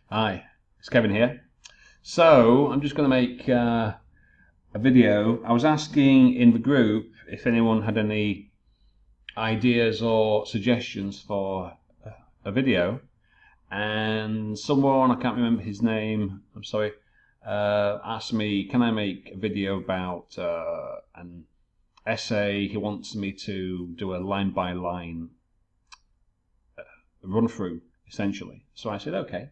Hi, it's Kevin here. So I'm just going to make a video. I was asking in the group if anyone had any ideas or suggestions for a video, and someone, I can't remember his name, I'm sorry, asked me, can I make a video about an essay? He wants me to do a line-by-line run-through, essentially. So I said, okay.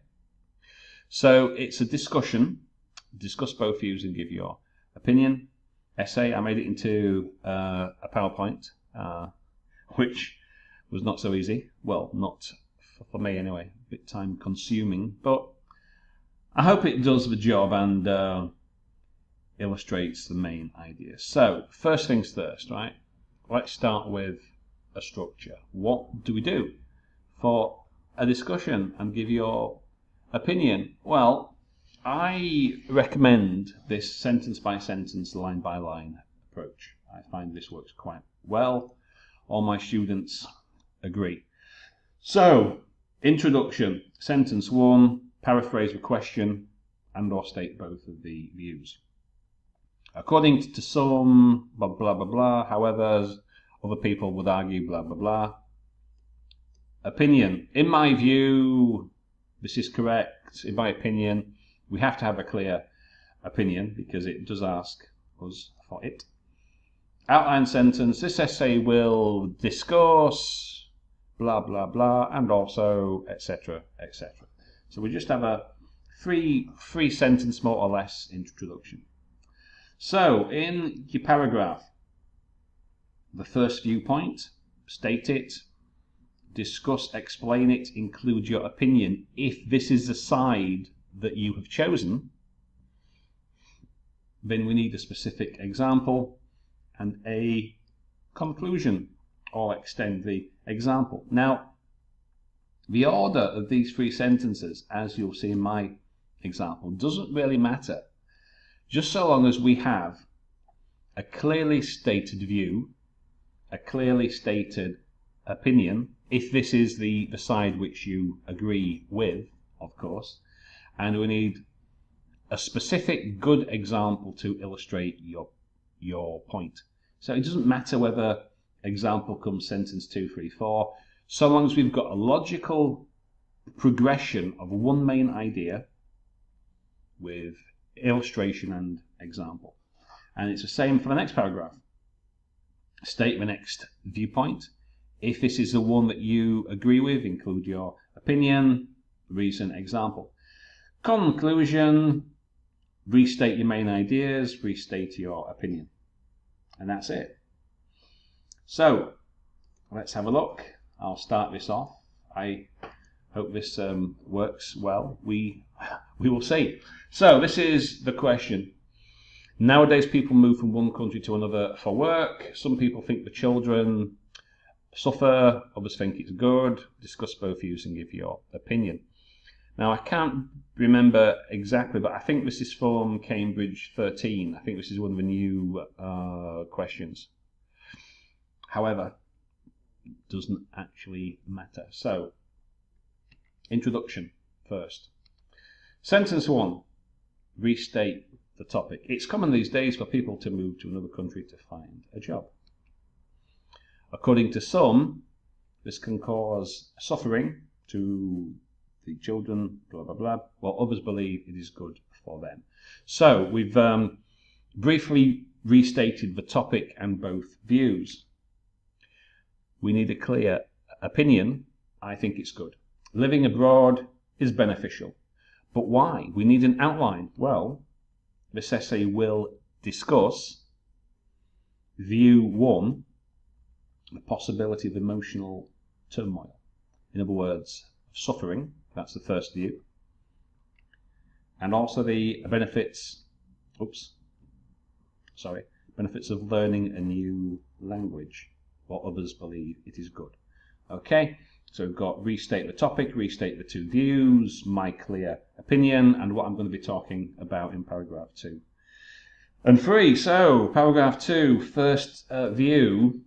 So it's a discussion, discuss both views and give your opinion. Essay, I made it into a PowerPoint, which was not so easy. Well, not for me anyway, a bit time consuming, but I hope it does the job and illustrates the main ideas. So first things first, right? Let's start with a structure. What do we do for a discussion and give your opinion? Well, I recommend this sentence by sentence, line by line approach. I find this works quite well. All my students agree. So, introduction, sentence one, paraphrase the question and or state both of the views. According to some, blah, blah, blah, blah, however, other people would argue, blah, blah, blah. Opinion, in my view, this is correct. In my opinion, we have to have a clear opinion because it does ask us for it. Outline sentence, this essay will discuss blah, blah, blah, and also, etc., etc. So we just have a three sentence, more or less, introduction. So in your paragraph, the first viewpoint, state it, discuss, explain it, include your opinion. If this is the side that you have chosen, then we need a specific example and a conclusion, or extend the example. Now, the order of these three sentences, as you'll see in my example, doesn't really matter, just so long as we have a clearly stated view, a clearly stated opinion, if this is the side which you agree with, of course, and we need a specific good example to illustrate your point. So it doesn't matter whether example comes sentence 2, 3, 4, so long as we've got a logical progression of one main idea with illustration and example. And it's the same for the next paragraph. State the next viewpoint. If this is the one that you agree with, include your opinion, reason, example. Conclusion, restate your main ideas, restate your opinion. And that's it. So, let's have a look. I'll start this off. I hope this works well. We will see. So, this is the question. Nowadays, people move from one country to another for work. Some people think the children suffer, others think it's good. Discuss both views and give your opinion. Now, I can't remember exactly, but I think this is from Cambridge 13. I think this is one of the new questions. However, it doesn't actually matter. So, introduction first. Sentence 1, restate the topic. It's common these days for people to move to another country to find a job. According to some, this can cause suffering to the children, blah, blah, blah, while others believe it is good for them. So we've briefly restated the topic and both views. We need a clear opinion. I think it's good. Living abroad is beneficial. But why? We need an outline. Well, this essay will discuss view 1, the possibility of emotional turmoil. In other words, suffering, that's the first view. And also the benefits, benefits of learning a new language, what others believe it is good. Okay, so we've got restate the topic, restate the two views, my clear opinion, and what I'm going to be talking about in paragraph 2 and 3. So, paragraph 2, first view,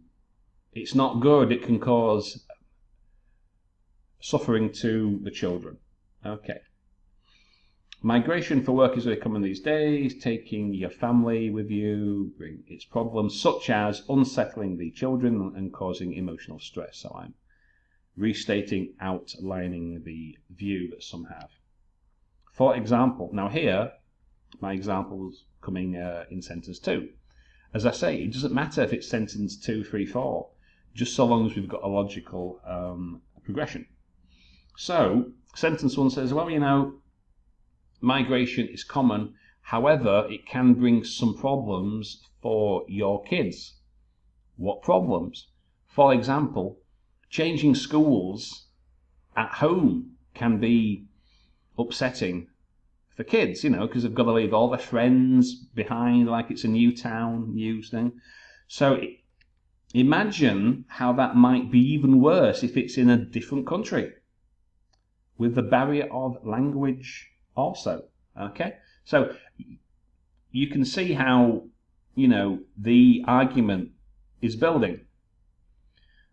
it's not good, it can cause suffering to the children. Okay. Migration for work is very common these days. Taking your family with you brings its problems, such as unsettling the children and causing emotional stress. So I'm restating, outlining the view that some have. For example, now here, my example's coming in sentence 2. As I say, it doesn't matter if it's sentence 2, 3, 4, just so long as we've got a logical progression. So, sentence 1 says, well, you know, migration is common, however, it can bring some problems for your kids. What problems? For example, changing schools at home can be upsetting for kids, you know, because they've got to leave all their friends behind like it's a new town, new thing. So imagine how that might be even worse if it's in a different country with the barrier of language also. Okay, so you can see how, you know, the argument is building.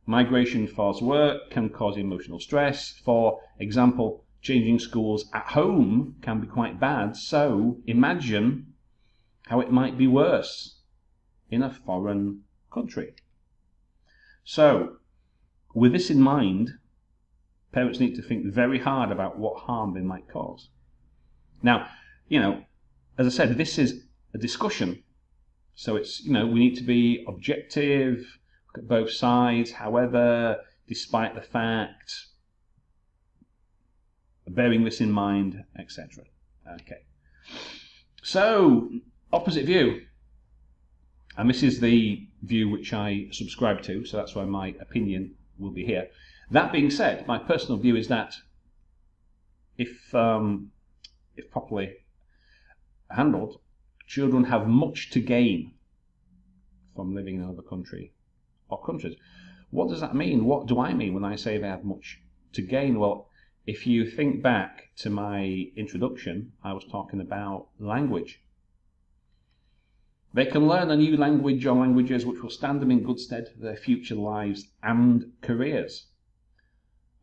Migration for work can cause emotional stress. For example, changing schools at home can be quite bad. So imagine how it might be worse in a foreign country. So with this in mind, parents need to think very hard about what harm they might cause. Now, you know, as I said, this is a discussion. So it's, you know, we need to be objective, look at both sides. However, despite the fact, bearing this in mind, etc. Okay. So, opposite view. And this is the view which I subscribe to, so that's why my opinion will be here. That being said, my personal view is that if properly handled, children have much to gain from living in another country or countries. What does that mean? What do I mean when I say they have much to gain? Well, if you think back to my introduction, I was talking about language. They can learn a new language or languages which will stand them in good stead for their future lives and careers.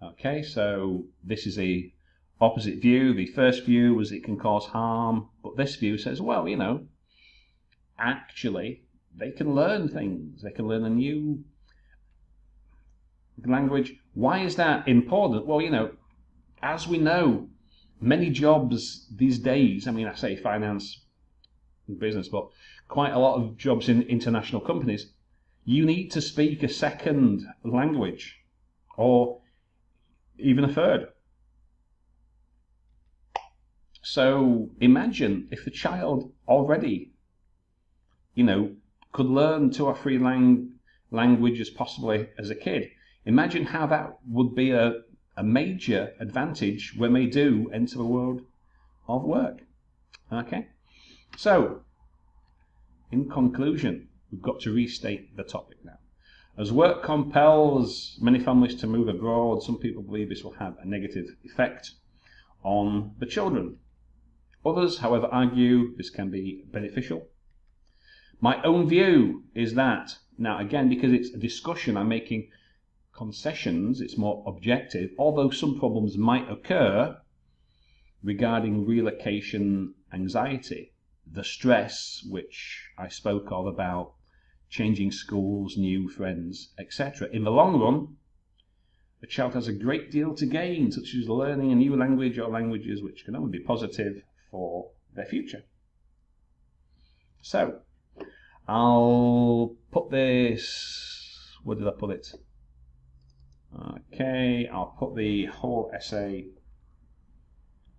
Okay, so this is the opposite view. The first view was it can cause harm, but this view says, well, you know, actually they can learn things. They can learn a new language. Why is that important? Well, you know, as we know, many jobs these days, I mean, I say finance and business, but quite a lot of jobs in international companies, you need to speak a second language or even a third. So imagine if the child already, you know, could learn 2 or 3 languages possibly as a kid. Imagine how that would be a major advantage when they do enter the world of work. Okay, so in conclusion, we've got to restate the topic now. As work compels many families to move abroad, some people believe this will have a negative effect on the children. Others, however, argue this can be beneficial. My own view is that, now again, because it's a discussion, I'm making concessions, it's more objective, although some problems might occur regarding relocation anxiety, the stress which I spoke of about changing schools, new friends, etc. In the long run, the child has a great deal to gain, such as learning a new language or languages, which can only be positive for their future. So, I'll put this, where did I put it? Okay, I'll put the whole essay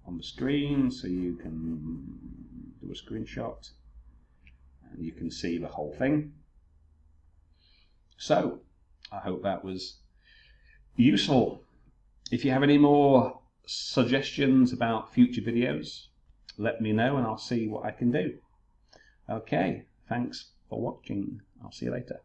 on the screen so you can do a screenshot and you can see the whole thing. So, I hope that was useful. If you have any more suggestions about future videos, let me know and I'll see what I can do. Okay, thanks for watching. I'll see you later.